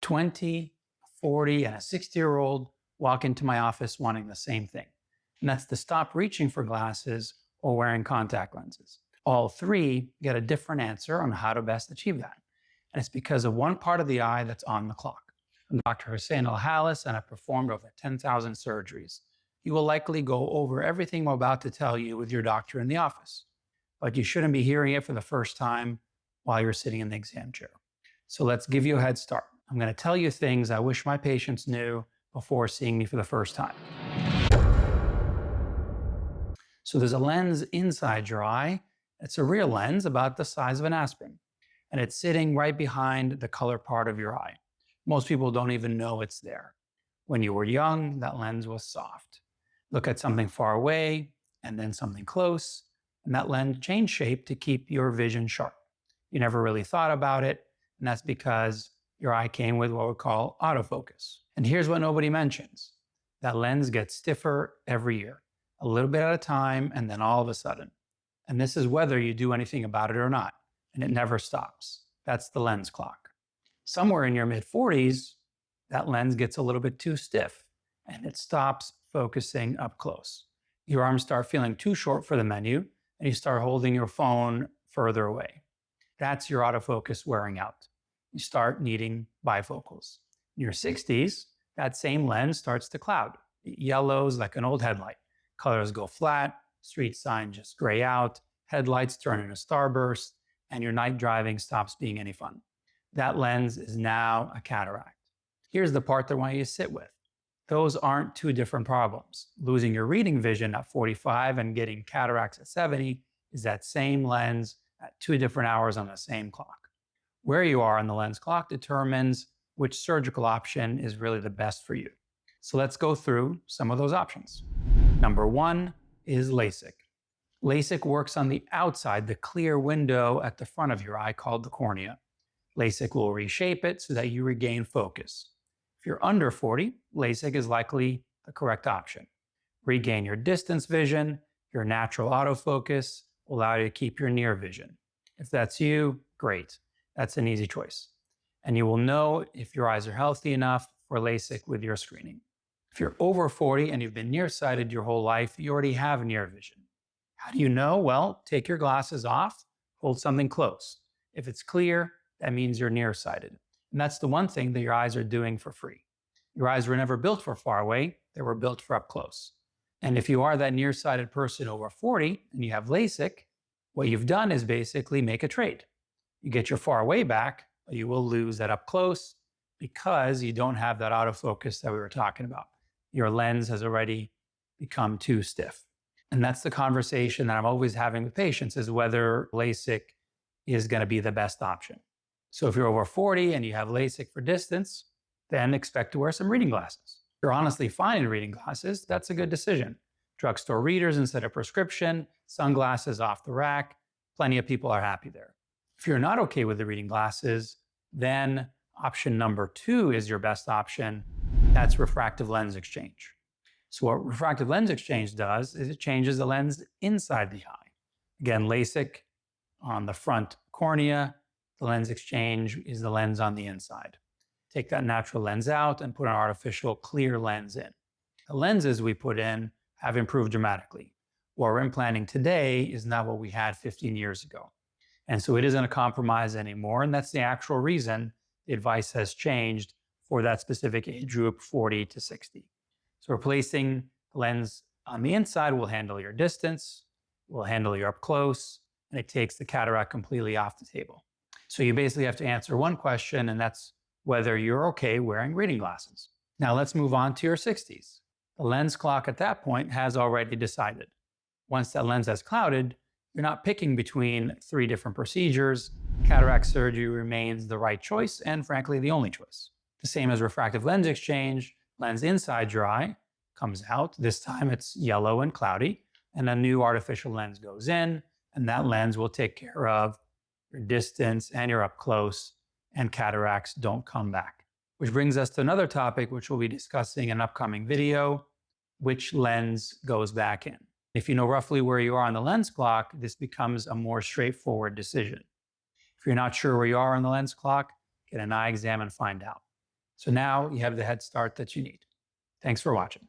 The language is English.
20, 40, and a 60-year-old walk into my office wanting the same thing. And that's to stop reaching for glasses or wearing contact lenses. All three get a different answer on how to best achieve that. And it's because of one part of the eye that's on the clock. I'm Dr. Hussain Elhalis, and I've performed over 10,000 surgeries. You will likely go over everything I'm about to tell you with your doctor in the office, but you shouldn't be hearing it for the first time while you're sitting in the exam chair. So let's give you a head start. I'm going to tell you things I wish my patients knew before seeing me for the first time. So there's a lens inside your eye. It's a real lens about the size of an aspirin, and it's sitting right behind the color part of your eye. Most people don't even know it's there. When you were young, that lens was soft. Look at something far away and then something close, and that lens changed shape to keep your vision sharp. You never really thought about it, and that's because your eye came with what we call autofocus. And here's what nobody mentions. That lens gets stiffer every year, a little bit at a time, and then all of a sudden. And this is whether you do anything about it or not, and it never stops. That's the lens clock. Somewhere in your mid-40s, that lens gets a little bit too stiff, and it stops focusing up close. Your arms start feeling too short for the menu, and you start holding your phone further away. That's your autofocus wearing out. You start needing bifocals. In your 60s, that same lens starts to cloud. It yellows like an old headlight. Colors go flat, street signs just gray out, headlights turn into starburst, and your night driving stops being any fun. That lens is now a cataract. Here's the part that I want you to sit with. Those aren't two different problems. Losing your reading vision at 45 and getting cataracts at 70 is that same lens at 2 different hours on the same clock. Where you are on the lens clock determines which surgical option is really the best for you. So let's go through some of those options. Number 1 is LASIK. LASIK works on the outside, the clear window at the front of your eye called the cornea. LASIK will reshape it so that you regain focus. If you're under 40, LASIK is likely the correct option. Regain your distance vision, your natural autofocus will allow you to keep your near vision. If that's you, great. That's an easy choice. And you will know if your eyes are healthy enough for LASIK with your screening. If you're over 40 and you've been nearsighted your whole life, you already have near vision. How do you know? Well, take your glasses off, hold something close. If it's clear, that means you're nearsighted. And that's the one thing that your eyes are doing for free. Your eyes were never built for far away, they were built for up close. And if you are that nearsighted person over 40 and you have LASIK, what you've done is basically make a trade. You get your far away back, but you will lose that up close because you don't have that autofocus that we were talking about. Your lens has already become too stiff. And that's the conversation that I'm always having with patients, is whether LASIK is going to be the best option. So if you're over 40 and you have LASIK for distance, then expect to wear some reading glasses. If you're honestly fine in reading glasses, that's a good decision. Drugstore readers instead of prescription, sunglasses off the rack, plenty of people are happy there. If you're not okay with the reading glasses, then option number 2 is your best option. That's refractive lens exchange. So what refractive lens exchange does is it changes the lens inside the eye. Again, LASIK on the front cornea, the lens exchange is the lens on the inside. Take that natural lens out and put an artificial clear lens in. The lenses we put in have improved dramatically. What we're implanting today is not what we had 15 years ago. And so it isn't a compromise anymore. And that's the actual reason the advice has changed for that specific age group, 40 to 60. So replacing the lens on the inside will handle your distance, will handle your up close, and it takes the cataract completely off the table. So you basically have to answer one question, and that's whether you're okay wearing reading glasses. Now let's move on to your 60s. The lens clock at that point has already decided. Once that lens has clouded, you're not picking between 3 different procedures. Cataract surgery remains the right choice and, frankly, the only choice. The same as refractive lens exchange, lens inside your eye comes out. This time it's yellow and cloudy, and a new artificial lens goes in, and that lens will take care of your distance and your up close, and cataracts don't come back. Which brings us to another topic, which we'll be discussing in an upcoming video, which lens goes back in. If you know roughly where you are on the lens clock, this becomes a more straightforward decision. If you're not sure where you are on the lens clock, get an eye exam and find out. So now you have the head start that you need. Thanks for watching.